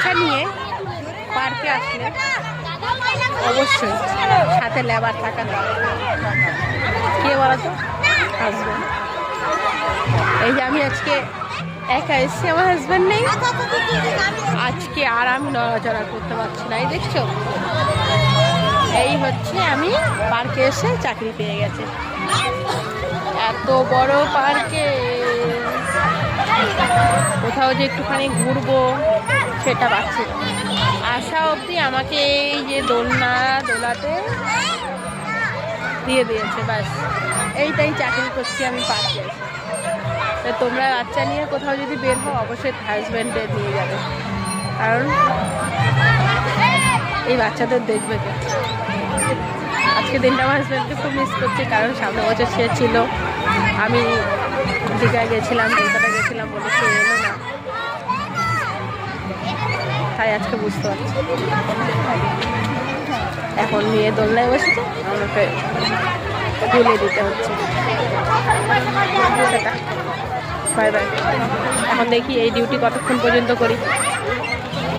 বাচ্চা নিয়ে পার্কে আসলে অবশ্যই সাথে লেবার থাকা দরকার। কে বলতো? হাজব্যান্ড। এই যে আমি আজকে একা এসেছি, আমার হাজব্যান্ড নেই আজকে, আর আমি নড়াচড়া করতে পারছি না। এই দেখছো, এই হচ্ছে আমি পার্কে এসে চাকরি পেয়ে গেছে। এত বড় পার্কে কোথাও যে একটুখানি ঘুরবো সেটা পাচ্ছি না। আসা অবধি আমাকে এই যে দোলনা দোলাতে দিয়ে দিয়েছে, ব্যাস এইটাই চাকরি করছি আমি পার্কে এসে। তো তোমরা বাচ্চা নিয়ে কোথাও যদি বের হও অবশ্যই হাজব্যান্ডের নিয়ে যাবে, কারণ এই বাচ্চাদের দেখবে কে। আজকে দিনটা আমার হাজব্যান্ডকে খুব মিস করছি, কারণ সামনে বছর সে ছিল, আমি দীঘায় গেছিলাম, কলকাতা গেছিলাম বলে সে এলো না, তাই আজকে বুঝতে পারছি। এখন নিয়ে দোলনায় বসেছে, আমাকে তুলে দিতে হচ্ছে। Bye bye. এখন দেখি এই ডিউটি কতক্ষণ পর্যন্ত করি।